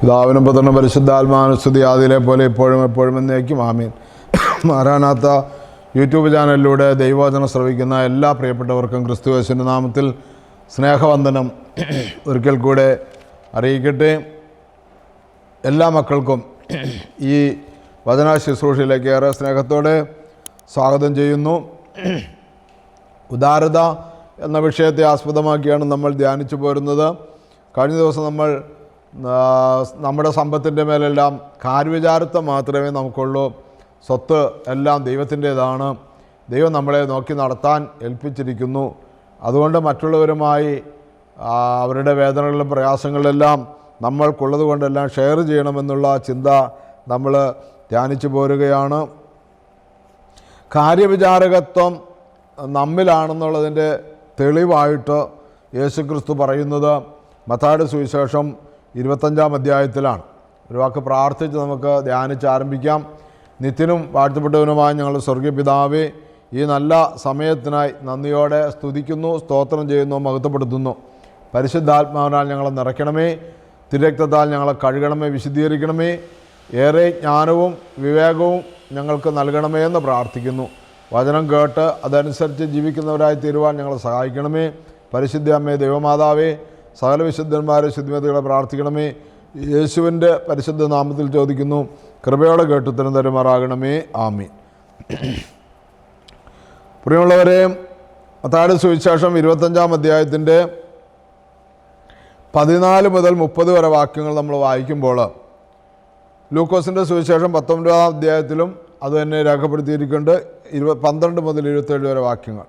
പിതാവിനും പുത്രനും പരിശുദ്ധാത്മാവിനും സ്തുതി, ആദിയിലെ പോലെ ഇപ്പോഴും എപ്പോഴും എന്നേക്കും ആമീൻ. മാരാനാത്ത യൂട്യൂബ് ചാനലിലൂടെ ദൈവവചനം ശ്രവിക്കുന്ന എല്ലാ പ്രിയപ്പെട്ടവർക്കും ക്രിസ്തുയേശുവിൻ്റെ നാമത്തിൽ സ്നേഹവന്ദനം ഒരിക്കൽ കൂടെ അറിയിക്കട്ടെ. എല്ലാ മക്കൾക്കും ഈ വചന ശുശ്രൂഷയിലേക്ക് ഏറെ സ്നേഹത്തോടെ സ്വാഗതം ചെയ്യുന്നു. ഉദാരത എന്ന വിഷയത്തെ ആസ്പദമാക്കിയാണ് നമ്മൾ ധ്യാനിച്ചു പോരുന്നത്. കഴിഞ്ഞ ദിവസം നമ്മൾ നമ്മുടെ സമ്പത്തിൻ്റെ മേലെല്ലാം കാര്യവിചാരത്വം മാത്രമേ നമുക്കുള്ളൂ, സ്വത്ത് എല്ലാം ദൈവത്തിൻ്റേതാണ്, ദൈവം നമ്മളെ നോക്കി നടത്താൻ ഏൽപ്പിച്ചിരിക്കുന്നു. അതുകൊണ്ട് മറ്റുള്ളവരുമായി അവരുടെ വേദനകളിലും പ്രയാസങ്ങളിലെല്ലാം നമ്മൾക്കുള്ളത് കൊണ്ടെല്ലാം ഷെയർ ചെയ്യണമെന്നുള്ള ചിന്ത നമ്മൾ ധ്യാനിച്ചു പോരുകയാണ്. കാര്യവിചാരകത്വം നമ്മിലാണെന്നുള്ളതിൻ്റെ തെളിവായിട്ട് യേശുക്രിസ്തു പറയുന്നത് മത്തായിയുടെ സുവിശേഷം 25-ാം അധ്യായത്തിലാണ്. ഒരു വാക്ക് പ്രാർത്ഥിച്ച് നമുക്ക് ധ്യാനിച്ച് ആരംഭിക്കാം. നിത്യനും വാഴ്ത്തപ്പെട്ടവനുമായ ഞങ്ങളുടെ സ്വർഗീയ പിതാവേ, ഈ നല്ല സമയത്തിനായി നന്ദിയോടെ സ്തുതിക്കുന്നു, സ്തോത്രം ചെയ്യുന്നു, മഹത്വപ്പെടുത്തുന്നു. പരിശുദ്ധാത്മാവിനാൽ ഞങ്ങളെ നിറയ്ക്കണമേ, തിരുരക്തത്താൽ ഞങ്ങളെ കഴുകണമേ, വിശുദ്ധീകരിക്കണമേ, ഏറെ ജ്ഞാനവും വിവേകവും ഞങ്ങൾക്ക് നൽകണമേ എന്ന് പ്രാർത്ഥിക്കുന്നു. വചനം കേട്ട് അതനുസരിച്ച് ജീവിക്കുന്നവരായി തീരുവാൻ ഞങ്ങളെ സഹായിക്കണമേ. പരിശുദ്ധ അമ്മേ, ദൈവമാതാവേ, സകല വിശുദ്ധന്മാരെ ശുദ്ധിമതികളെ പ്രാർത്ഥിക്കണമേ. യേശുവിൻ്റെ പരിശുദ്ധ നാമത്തിൽ ചോദിക്കുന്നു, കൃപയോടെ കേട്ട് ഉത്തരം തരുമാറാകണമേ. ആമീൻ. പ്രിയമുള്ളവരെ, മത്തായിയുടെ സുവിശേഷം 25-ാം അധ്യായത്തിൻ്റെ 14 മുതൽ 30 വരെ വാക്യങ്ങൾ നമ്മൾ വായിക്കുമ്പോൾ, ലൂക്കോസിൻ്റെ സുവിശേഷം 19-ാം അധ്യായത്തിലും അത് തന്നെ രേഖപ്പെടുത്തിയിരിക്കുന്നുണ്ട്. 12 മുതൽ 27 വരെ വാക്യങ്ങൾ.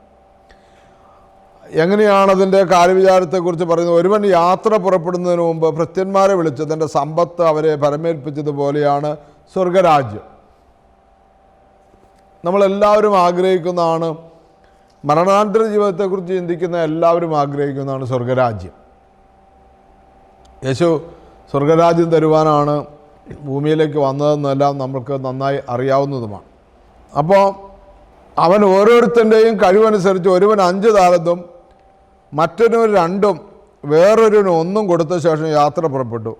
എങ്ങനെയാണതിൻ്റെ കാര്യവിചാരത്തെക്കുറിച്ച് പറയുന്നത്? ഒരുവൻ യാത്ര പുറപ്പെടുന്നതിന് മുമ്പ് ഭൃത്യന്മാരെ വിളിച്ച് തൻ്റെ സമ്പത്ത് അവരെ പരമേൽപ്പിച്ചതുപോലെയാണ് സ്വർഗരാജ്യം. നമ്മളെല്ലാവരും ആഗ്രഹിക്കുന്നതാണ്, മരണാനന്തര ജീവിതത്തെക്കുറിച്ച് ചിന്തിക്കുന്ന എല്ലാവരും ആഗ്രഹിക്കുന്നതാണ് സ്വർഗരാജ്യം. യേശു സ്വർഗരാജ്യം തരുവാനാണ് ഭൂമിയിലേക്ക് വന്നതെന്നെല്ലാം നമ്മൾക്ക് നന്നായി അറിയാവുന്നതുമാണ്. അപ്പോൾ അവൻ ഓരോരുത്തൻ്റെയും കഴിവനുസരിച്ച് ഒരുവൻ 5 താലന്തും മറ്റൊരുവൻ 2ഉം വേറൊരുവന് 1 കൊടുത്ത ശേഷം യാത്ര പുറപ്പെട്ടു.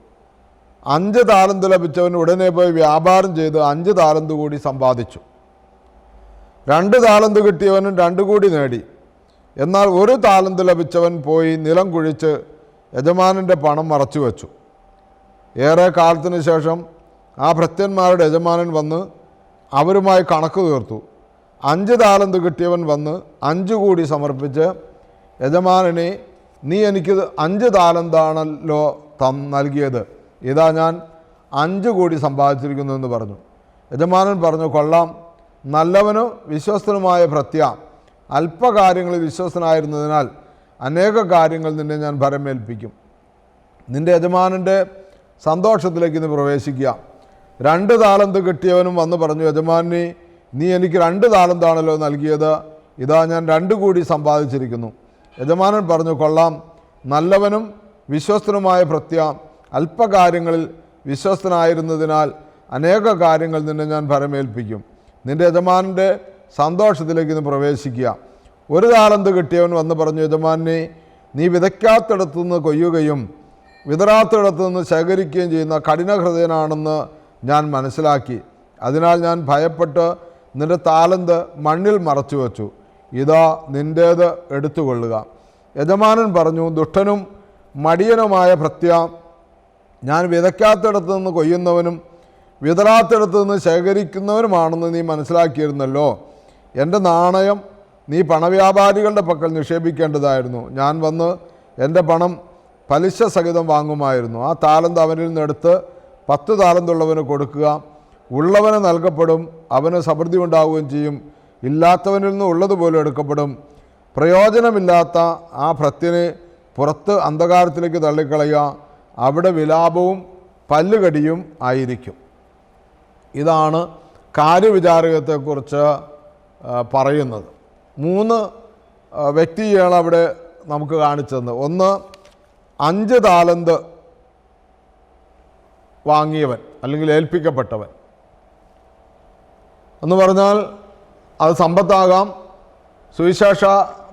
5 താലന്ത് ലഭിച്ചവൻ ഉടനെ പോയി വ്യാപാരം ചെയ്ത് 5 താലന്ത് കൂടി സമ്പാദിച്ചു. 2 താലന്ത് കിട്ടിയവനും 2 കൂടി നേടി. എന്നാൽ 1 താലന്ത് ലഭിച്ചവൻ പോയി നിലം കുഴിച്ച് യജമാനൻ്റെ പണം മറച്ചു വച്ചു. ഏറെ കാലത്തിന് ശേഷം ആ ഭൃത്യന്മാരുടെ യജമാനൻ വന്ന് അവരുമായി കണക്ക് തീർത്തു. 5 താലന്ത് കിട്ടിയവൻ വന്ന് 5 കൂടി സമർപ്പിച്ച്, യജമാനനെ, നീ എനിക്ക് 5 താലന്താണല്ലോ നൽകിയത്, ഇതാ ഞാൻ 5 കൂടി സമ്പാദിച്ചിരിക്കുന്നു എന്ന് പറഞ്ഞു. യജമാനൻ പറഞ്ഞു, കൊള്ളാം, നല്ലവനും വിശ്വസ്തനുമായ ഭൃത്യ, അല്പകാര്യങ്ങളിൽ വിശ്വസ്തനായിരുന്നതിനാൽ അനേക കാര്യങ്ങൾ നിന്നെ ഞാൻ ഭരമേൽപ്പിക്കും. നിൻ്റെ യജമാനൻ്റെ സന്തോഷത്തിലേക്ക് നീ പ്രവേശിക്കുക. 2 താലന്ത് കിട്ടിയവനും വന്ന് പറഞ്ഞു, യജമാനെ, നീ എനിക്ക് 2 താലന്താണല്ലോ നൽകിയത്, ഇതാ ഞാൻ 2 കൂടി സമ്പാദിച്ചിരിക്കുന്നു. യജമാനൻ പറഞ്ഞു, കൊള്ളാം, നല്ലവനും വിശ്വസ്തനുമായ ഭൃത്യ, അല്പകാര്യങ്ങളിൽ വിശ്വസ്തനായിരുന്നതിനാൽ അനേക കാര്യങ്ങൾ നിന്നെ ഞാൻ ഭരമേൽപ്പിക്കും. നിൻ്റെ യജമാനൻ്റെ സന്തോഷത്തിലേക്ക് നീ പ്രവേശിക്കുക. 1 താലന്ത് കിട്ടിയവൻ വന്ന് പറഞ്ഞു, യജമാനെ, നീ വിതയ്ക്കാത്തിടത്തു നിന്ന് കൊയ്യുകയും വിതറാത്തിടത്തു നിന്ന് ശേഖരിക്കുകയും ചെയ്യുന്ന കഠിനഹൃദയനാണെന്ന് ഞാൻ മനസ്സിലാക്കി. അതിനാൽ ഞാൻ ഭയപ്പെട്ട് നിൻ്റെ താലന്ത് മണ്ണിൽ മറച്ചു വച്ചു. ഇതാ നിൻ്റേത് എടുത്തുകൊള്ളുക. യജമാനൻ പറഞ്ഞു, ദുഷ്ടനും മടിയനുമായ ഭൃത്യ, ഞാൻ വിതയ്ക്കാത്തിടത്തു നിന്ന് കൊയ്യുന്നവനും വിതറാത്തിടത്തു നിന്ന് ശേഖരിക്കുന്നവനുമാണെന്ന് നീ മനസ്സിലാക്കിയിരുന്നല്ലോ. എൻ്റെ നാണയം നീ പണവ്യാപാരികളുടെ പക്കൽ നിക്ഷേപിക്കേണ്ടതായിരുന്നു. ഞാൻ വന്ന് എൻ്റെ പണം പലിശ സഹിതം വാങ്ങുമായിരുന്നു. ആ താലന്ത് അവനിൽ നിന്നെടുത്ത് 10 താലന്തുള്ളവന് കൊടുക്കുക. ഉള്ളവന് നൽകപ്പെടും, അവന് സമൃദ്ധി ഉണ്ടാവുകയും ചെയ്യും. ഇല്ലാത്തവനിൽ നിന്ന് ഉള്ളതുപോലെ എടുക്കപ്പെടും. പ്രയോജനമില്ലാത്ത ആ ഭൃത്യനെ പുറത്ത് അന്ധകാരത്തിലേക്ക് തള്ളിക്കളയുക, അവിടെ വിലാപവും പല്ലുകടിയും ആയിരിക്കും. ഇതാണ് കാര്യവിചാരകത്തെക്കുറിച്ച് പറയുന്നത്. 3 വ്യക്തിയാണ് അവിടെ നമുക്ക് കാണിച്ചത്. ഒന്ന്, 5 താലന്ത് വാങ്ങിയവൻ അല്ലെങ്കിൽ ഏൽപ്പിക്കപ്പെട്ടവൻ എന്ന് പറഞ്ഞാൽ അത് സമ്പത്താകാം, സുവിശേഷ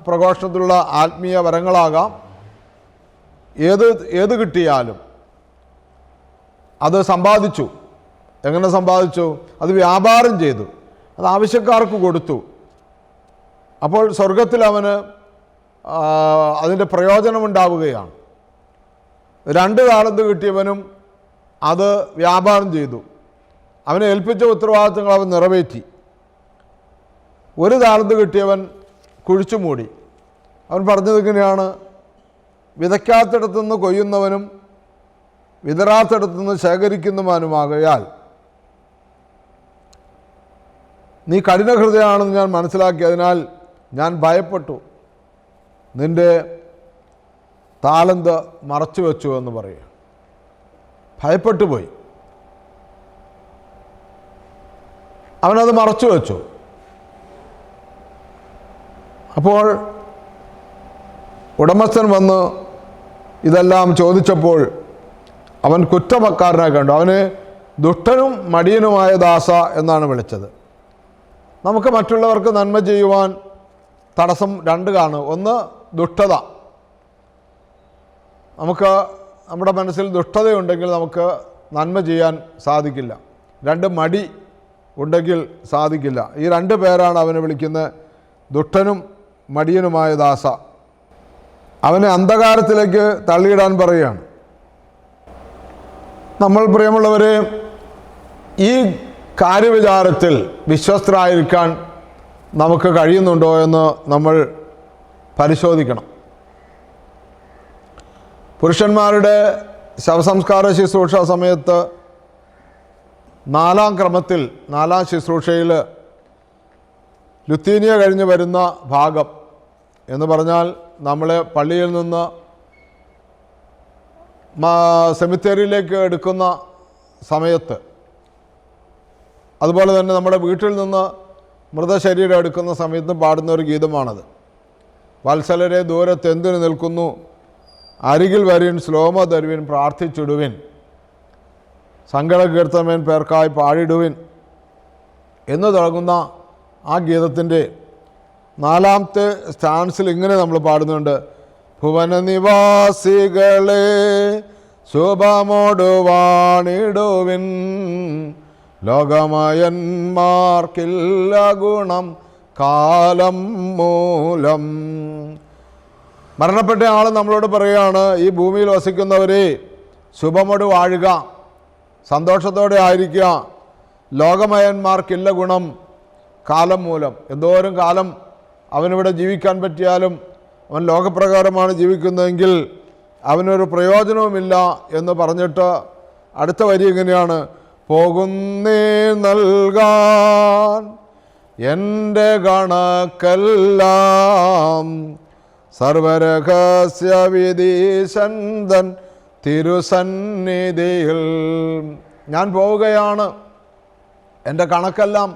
പ്രഘോഷണത്തിലുള്ള ആത്മീയ വരങ്ങളാകാം, ഏത് കിട്ടിയാലും 5 താലന്ത് അത് സമ്പാദിച്ചു. എങ്ങനെ സമ്പാദിച്ചു? അത് വ്യാപാരം ചെയ്തു, അത് ആവശ്യക്കാർക്ക് കൊടുത്തു. അപ്പോൾ സ്വർഗത്തിൽ അവന് അതിൻ്റെ പ്രയോജനമുണ്ടാവുകയാണ്. 2 താലന്ത് കിട്ടിയവനും അത് വ്യാപാരം ചെയ്തു, അവനെ ഏൽപ്പിച്ച ഉത്തരവാദിത്തങ്ങൾ അവൻ നിറവേറ്റി. 1 താലന്ത് കിട്ടിയവൻ കുഴിച്ചു മൂടി. അവൻ പറഞ്ഞത് ഇങ്ങനെയാണ്: വിതയ്ക്കാത്തിടത്തുനിന്ന് കൊയ്യുന്നവനും വിതറാത്തിടത്തുനിന്ന് ശേഖരിക്കുന്നവനുമാകയാൽ നീ കഠിനഹൃദയമാണെന്ന് ഞാൻ മനസ്സിലാക്കി, അതിനാൽ ഞാൻ ഭയപ്പെട്ടു, നിൻ്റെ താലന്ത് മറച്ചു വെച്ചു എന്ന് പറയുക. ഭയപ്പെട്ടു പോയി, അവനത് മറച്ചു വെച്ചു. അപ്പോൾ ഉടമസ്ഥൻ വന്ന് ഇതെല്ലാം ചോദിച്ചപ്പോൾ അവൻ കുറ്റക്കാരനായി കണ്ടു. അവന് ദുഷ്ടനും മടിയനുമായ ദാസ എന്നാണ് വിളിച്ചത്. നമുക്ക് മറ്റുള്ളവർക്ക് നന്മ ചെയ്യുവാൻ തടസ്സം 2 കാണും. ഒന്ന്, ദുഷ്ടത. നമുക്ക് നമ്മുടെ മനസ്സിൽ ദുഷ്ടതയുണ്ടെങ്കിൽ നമുക്ക് നന്മ ചെയ്യാൻ സാധിക്കില്ല. 2, മടി ഉണ്ടെങ്കിൽ സാധിക്കില്ല. ഈ 2 പേരാണ് അവനെ വിളിക്കുന്നത് ദുഷ്ടനും മടിയനുമായ ദാസ. അവനെ അന്ധകാരത്തിലേക്ക് തള്ളിയിടാൻ പറയുകയാണ്. നമ്മൾ പ്രിയമുള്ളവരെ, ഈ കാര്യവിചാരത്തിൽ വിശ്വസ്തരായിരിക്കാൻ നമുക്ക് കഴിയുന്നുണ്ടോ എന്ന് നമ്മൾ പരിശോധിക്കണം. പുരുഷന്മാരുടെ ശവസംസ്കാര ശുശ്രൂഷ സമയത്ത് 4-ാം ക്രമത്തിൽ 4-ാം ശുശ്രൂഷയിൽ ലുത്തീനിയ കഴിഞ്ഞ് വരുന്ന ഭാഗം എന്ന് പറഞ്ഞാൽ നമ്മളെ പള്ളിയിൽ നിന്ന് സെമിത്തേരിയിലേക്ക് എടുക്കുന്ന സമയത്ത്, അതുപോലെ തന്നെ നമ്മുടെ വീട്ടിൽ നിന്ന് മൃതശരീരം എടുക്കുന്ന സമയത്ത് പാടുന്ന ഒരു ഗീതമാണത്. വത്സലരെ ദൂരത്ത് എന്തിനു നിൽക്കുന്നു, അരികിൽ വരിൻ ശ്ലോമ തരുവിൻ, പ്രാർത്ഥിച്ചിടുവിൻ, സങ്കടകീർത്തമേൻ പേർക്കായി പാടിടുവിൻ എന്ന് തുടങ്ങുന്ന ആ ഗീതത്തിൻ്റെ 4-ാമത്തെ സ്റ്റാൻസിൽ ഇങ്ങനെ നമ്മൾ പാടുന്നുണ്ട്: ഭുവനനിവാസികളെ ശുഭമോടുവാണിടുവിൻ, ലോകമയന്മാർക്കില്ല ഗുണം കാലം മൂലം. മരണപ്പെട്ട ആൾ നമ്മളോട് പറയുകയാണ്, ഈ ഭൂമിയിൽ വസിക്കുന്നവരെ ശുഭമോട് വാഴുക, സന്തോഷത്തോടെ ആയിരിക്കുക, ലോകമയന്മാർക്കില്ല ഗുണം കാലം മൂലം. എന്തോരം കാലം അവനിവിടെ ജീവിക്കാൻ പറ്റിയാലും അവൻ ലോകപ്രകാരമാണ് ജീവിക്കുന്നതെങ്കിൽ അവനൊരു പ്രയോജനവുമില്ല എന്ന് പറഞ്ഞിട്ട് അടുത്ത വരി എങ്ങനെയാണ്: പോകുന്നേ നൽകാൻ എൻ്റെ കണക്കെല്ലാം സർവരഹസ്യ വിധീശന്തൻ തിരുസന്നിധിയിൽ. ഞാൻ പോവുകയാണ്, എൻ്റെ കണക്കെല്ലാം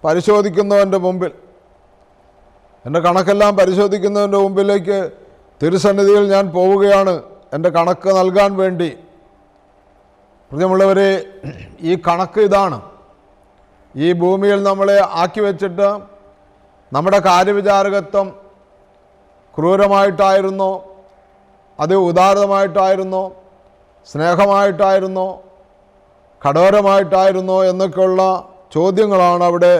പരിശോധിക്കുന്നവൻ്റെ മുമ്പിൽ, എൻ്റെ കണക്കെല്ലാം പരിശോധിക്കുന്നവൻ്റെ മുമ്പിലേക്ക് തിരുസന്നിധിയിൽ ഞാൻ പോവുകയാണ് എൻ്റെ കണക്ക് നൽകാൻ വേണ്ടി. പ്രിയമുള്ളവരെ, ഈ കണക്ക് ഇതാണ്. ഈ ഭൂമിയിൽ നമ്മളെ ആക്കി വെച്ചിട്ട് നമ്മുടെ കാര്യവിചാരകത്വം ക്രൂരമായിട്ടായിരുന്നോ, അത് ഉദാരമായിട്ടായിരുന്നോ, സ്നേഹമായിട്ടായിരുന്നോ, കഠോരമായിട്ടായിരുന്നോ എന്നൊക്കെയുള്ള ചോദ്യങ്ങളാണ് അവിടെ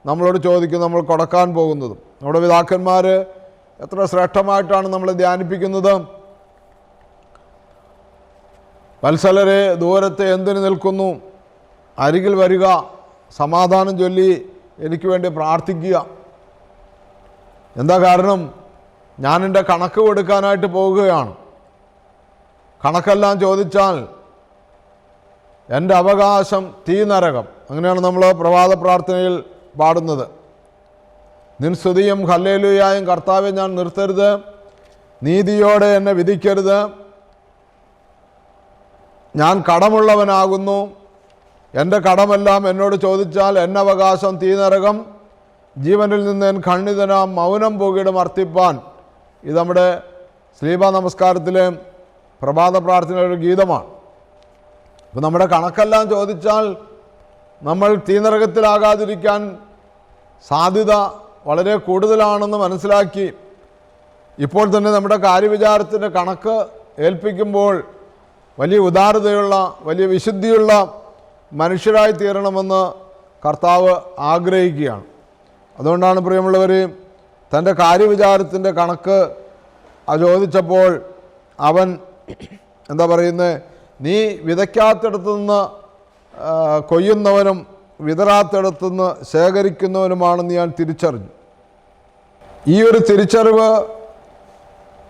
നമ്മളോട് ചോദിക്കുന്നത്, നമ്മൾ കൊടുക്കാൻ പോകുന്നതും. നമ്മുടെ പിതാക്കന്മാർ എത്ര ശ്രേഷ്ഠമായിട്ടാണ് നമ്മളെ ധ്യാനിപ്പിക്കുന്നത്. വത്സലരെ ദൂരത്തെ എന്തിനു നിൽക്കുന്നു, അരികിൽ വരിക, സമാധാനം ചൊല്ലി എനിക്ക് വേണ്ടി പ്രാർത്ഥിക്കുക. എന്താ കാരണം? ഞാൻ എൻ്റെ കണക്ക് കൊടുക്കാനായിട്ട് പോവുകയാണ്. കണക്കെല്ലാം ചോദിച്ചാൽ എൻ്റെ അവകാശം തീ നരകം. അങ്ങനെയാണ് നമ്മൾ പ്രഭാത പ്രാർത്ഥനയിൽ പാടുന്നത്. നിൻ സ്തുതിയും ഹല്ലേലൂയായും കർത്താവെ ഞാൻ നിർത്തരുത്, നീതിയോടെ എന്നെ വിധിക്കരുത്, ഞാൻ കടമുള്ളവനാകുന്നു, എൻ്റെ കടമെല്ലാം എന്നോട് ചോദിച്ചാൽ എന്നവകാശം തീ നരകം, ജീവനിൽ നിന്ന് എൻ ഖണ്ഡിതനാം മൗനം പോകിടും അർത്ഥിപ്പാൻ. ഇത് നമ്മുടെ ശ്ലീബ നമസ്കാരത്തിലെ പ്രഭാത പ്രാർത്ഥനയുടെ ഒരു ഗീതമാണ്. അപ്പോൾ നമ്മുടെ കണക്കെല്ലാം ചോദിച്ചാൽ നമ്മൾ തീനരകത്തിലാകാതിരിക്കാൻ സാധ്യത വളരെ കൂടുതലാണെന്ന് മനസ്സിലാക്കി ഇപ്പോൾ തന്നെ നമ്മുടെ കാര്യവിചാരത്തിൻ്റെ കണക്ക് ഏൽപ്പിക്കുമ്പോൾ വലിയ ഉദാരതയുള്ള, വലിയ വിശുദ്ധിയുള്ള മനുഷ്യരായി തീരണമെന്ന് കർത്താവ് ആഗ്രഹിക്കുകയാണ്. അതുകൊണ്ടാണ് പ്രിയമുള്ളവർ, തൻ്റെ കാര്യവിചാരത്തിൻ്റെ കണക്ക് ചോദിച്ചപ്പോൾ അവൻ എന്താ പറയുന്നത്, നീ വിതയ്ക്കാത്തിടത്തു നിന്ന് കൊയ്യുന്നവനും വിതറാത്തിടത്തു നിന്ന് ശേഖരിക്കുന്നവനുമാണെന്ന് ഞാൻ തിരിച്ചറിഞ്ഞു. ഈ ഒരു തിരിച്ചറിവ്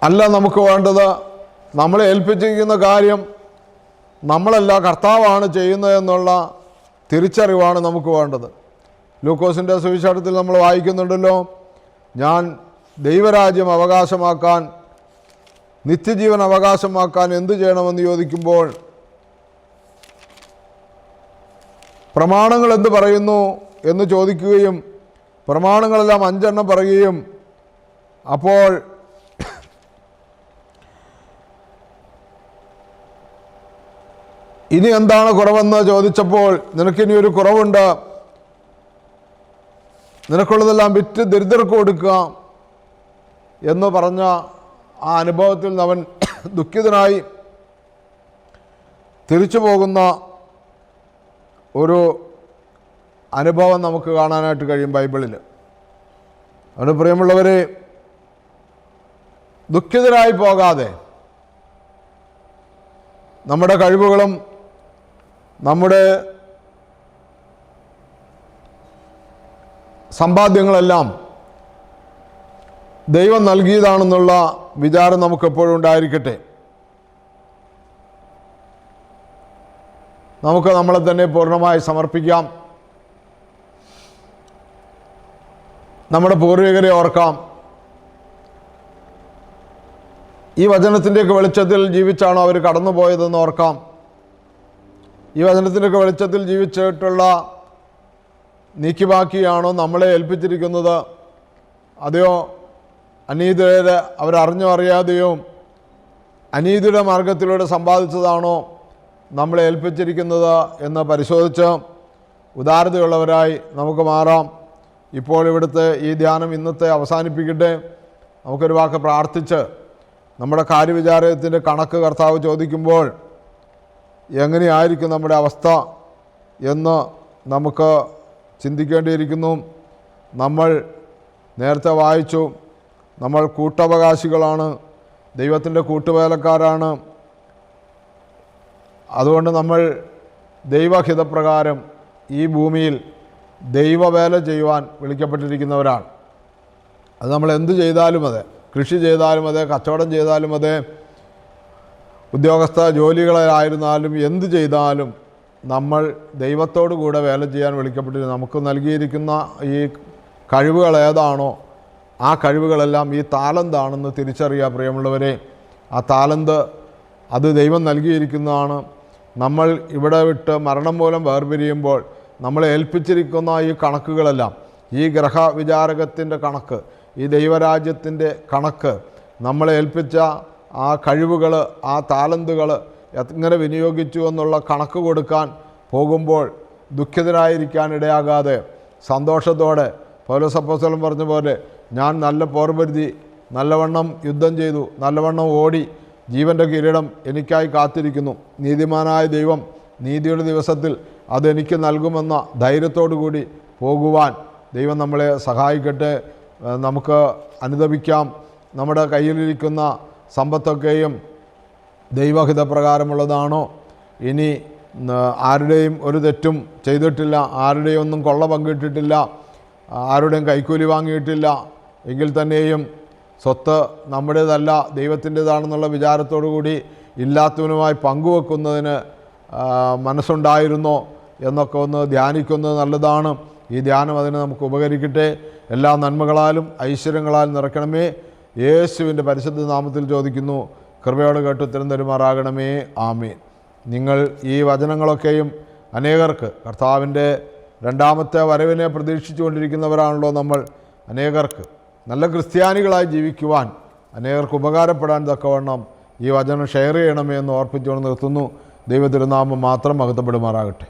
അല്ല നമുക്ക് വേണ്ടത്. നമ്മളെ ഏൽപ്പിച്ചിരിക്കുന്ന കാര്യം നമ്മളല്ല, കർത്താവാണ് ചെയ്യുന്നതെന്നുള്ള തിരിച്ചറിവാണ് നമുക്ക് വേണ്ടത്. ലൂക്കോസിൻ്റെ സുവിശേഷത്തിൽ നമ്മൾ വായിക്കുന്നുണ്ടല്ലോ, ഞാൻ ദൈവരാജ്യം അവകാശമാക്കാൻ, നിത്യജീവൻ അവകാശമാക്കാൻ എന്തു ചെയ്യണമെന്ന് ചോദിക്കുമ്പോൾ പ്രമാണങ്ങൾ എന്ത് പറയുന്നു എന്ന് ചോദിക്കുകയും പ്രമാണങ്ങളെല്ലാം 5 എണ്ണം പറയുകയും അപ്പോൾ ഇനി എന്താണ് കുറവെന്ന് ചോദിച്ചപ്പോൾ നിനക്കിനി ഒരു കുറവുണ്ട്, നിനക്കുള്ളതെല്ലാം വിറ്റ് ദരിദ്രർക്ക് കൊടുക്കുക എന്ന് പറഞ്ഞ ആ അനുഭവത്തിൽ നിന്ന് അവൻ ദുഃഖിതനായി തിരിച്ചു പോകുന്ന ഒരു അനുഭവം നമുക്ക് കാണാനായിട്ട് കഴിയും ബൈബിളിൽ. അതുകൊണ്ട് പ്രിയമുള്ളവരെ, ദുഃഖിതരായി പോകാതെ നമ്മുടെ കഴിവുകളും നമ്മുടെ സമ്പാദ്യങ്ങളെല്ലാം ദൈവം നൽകിയതാണെന്നുള്ള വിചാരം നമുക്കെപ്പോഴും ഉണ്ടായിരിക്കട്ടെ. നമുക്ക് നമ്മളെ തന്നെ പൂർണ്ണമായി സമർപ്പിക്കാം. നമ്മുടെ പൂർവികരെ ഓർക്കാം. ഈ വചനത്തിൻ്റെയൊക്കെ വെളിച്ചത്തിൽ ജീവിച്ചാണോ അവർ കടന്നുപോയതെന്ന് ഓർക്കാം. ഈ വചനത്തിൻ്റെയൊക്കെ വെളിച്ചത്തിൽ ജീവിച്ചിട്ടുള്ള നീക്കിബാക്കിയാണോ നമ്മളെ ഏൽപ്പിച്ചിരിക്കുന്നത്? അതെയോ അനീതിരെ അവരറിഞ്ഞോ അറിയാതെയോ അനീതിയുടെ മാർഗത്തിലൂടെ സമ്പാദിച്ചതാണോ നമ്മളെ ഏൽപ്പിച്ചിരിക്കുന്നത് എന്ന് പരിശോധിച്ച് ഉദാരതയുള്ളവരായി നമുക്ക് മാറാം. ഇപ്പോൾ ഇവിടുത്തെ ഈ ധ്യാനം ഇന്നത്തെ അവസാനിപ്പിക്കട്ടെ. നമുക്കൊരു വാക്ക് പ്രാർത്ഥിച്ച് നമ്മുടെ കാര്യവിചാരത്തിൻ്റെ കണക്ക് കർത്താവ് ചോദിക്കുമ്പോൾ എങ്ങനെയായിരിക്കും നമ്മുടെ അവസ്ഥ എന്ന് നമുക്ക് ചിന്തിക്കേണ്ടിയിരിക്കുന്നു. നമ്മൾ നേരത്തെ വായിച്ചു, നമ്മൾ കൂട്ടവകാശികളാണ്, ദൈവത്തിൻ്റെ കൂട്ടുവേലക്കാരാണ്. അതുകൊണ്ട് നമ്മൾ ദൈവഹിതപ്രകാരം ഈ ഭൂമിയിൽ ദൈവവേല ചെയ്യുവാൻ വിളിക്കപ്പെട്ടിരിക്കുന്നവരാണ്. അത് നമ്മൾ എന്ത് ചെയ്താലും അതെ, കൃഷി ചെയ്താലും അതെ, കച്ചവടം ചെയ്താലും അതെ, ഉദ്യോഗസ്ഥ ജോലികളായിരുന്നാലും എന്ത് ചെയ്താലും നമ്മൾ ദൈവത്തോടു കൂടെ വേല ചെയ്യാൻ വിളിക്കപ്പെട്ടിരിക്കുന്നു. നമുക്ക് നൽകിയിരിക്കുന്ന ഈ കഴിവുകൾ ഏതാണോ ആ കഴിവുകളെല്ലാം ഈ താലന്താണെന്ന് തിരിച്ചറിയുക പ്രിയമുള്ളവരെ. ആ താലന്ത് അത് ദൈവം നൽകിയിരിക്കുന്നതാണ്. നമ്മൾ ഇവിടെ വിട്ട് മരണം മൂലം വേർപിരിയുമ്പോൾ നമ്മളെ ഏൽപ്പിച്ചിരിക്കുന്ന ഈ കണക്കുകളെല്ലാം, ഈ ഗ്രഹവിചാരകത്തിൻ്റെ കണക്ക്, ഈ ദൈവരാജ്യത്തിൻ്റെ കണക്ക്, നമ്മളെ ഏൽപ്പിച്ച ആ കഴിവുകൾ, ആ താലന്തുകൾ എങ്ങനെ വിനിയോഗിച്ചു എന്നുള്ള കണക്ക് കൊടുക്കാൻ പോകുമ്പോൾ ദുഃഖിതരായിരിക്കാൻ ഇടയാകാതെ സന്തോഷത്തോടെ പൗലോസ് അപ്പോസ്തലൻ പറഞ്ഞ പോലെ, ഞാൻ നല്ല പോർപരുതി, നല്ലവണ്ണം യുദ്ധം ചെയ്തു, നല്ലവണ്ണം ഓടി, ജീവൻ്റെ കിരീടം എനിക്കായി കാത്തിരിക്കുന്നു, നീതിമാനായ ദൈവം നീതിയുടെ ദിവസത്തിൽ അതെനിക്ക് നൽകുമെന്ന ധൈര്യത്തോടു കൂടി പോകുവാൻ ദൈവം നമ്മളെ സഹായിക്കട്ടെ. നമുക്ക് അനുദപിക്കാം. നമ്മുടെ കയ്യിലിരിക്കുന്ന സമ്പത്തൊക്കെയും ദൈവഹിതപ്രകാരമുള്ളതാണോ? ഇനി ആരുടെയും ഒരു തെറ്റും ചെയ്തിട്ടില്ല, ആരുടെയും ഒന്നും കൊള്ള പങ്കിട്ടിട്ടില്ല, ആരുടെയും കൈക്കൂലി വാങ്ങിയിട്ടില്ല എങ്കിൽ തന്നെയും സ്വത്ത് നമ്മുടേതല്ല ദൈവത്തിൻ്റേതാണെന്നുള്ള വിചാരത്തോടു കൂടി ഇല്ലാത്തവനുമായി പങ്കുവെക്കുന്നതിന് മനസ്സുണ്ടായിരുന്നോ എന്നൊക്കെ ഒന്ന് ധ്യാനിക്കുന്നത് നല്ലതാണ്. ഈ ധ്യാനം അതിന് നമുക്ക് ഉപകരിക്കട്ടെ. എല്ലാ നന്മകളാലും ഐശ്വര്യങ്ങളാലും നിറയ്ക്കണമേ. യേശുവിൻ്റെ പരിശുദ്ധ നാമത്തിൽ ചോദിക്കുന്നു, കൃപയോട് കേട്ട് ഉത്തരം തരുമാറാകണമേ. ആമേൻ. നിങ്ങൾ ഈ വചനങ്ങളൊക്കെയും അനേകർക്ക്, കർത്താവിൻ്റെ രണ്ടാമത്തെ വരവിനെ പ്രതീക്ഷിച്ചുകൊണ്ടിരിക്കുന്നവരാണല്ലോ നമ്മൾ, അനേകർക്ക് നല്ല ക്രിസ്ത്യാനികളായി ജീവിക്കുവാൻ, അനേകർക്ക് ഉപകാരപ്പെടാൻ തക്കവണ്ണം ഈ വചനം ഷെയർ ചെയ്യണമേ എന്ന് ഓർപ്പിച്ചുകൊണ്ട് നിർത്തുന്നു. ദൈവത്തിരുനാമം മാത്രം മഹത്വപ്പെടുമാറാകട്ടെ.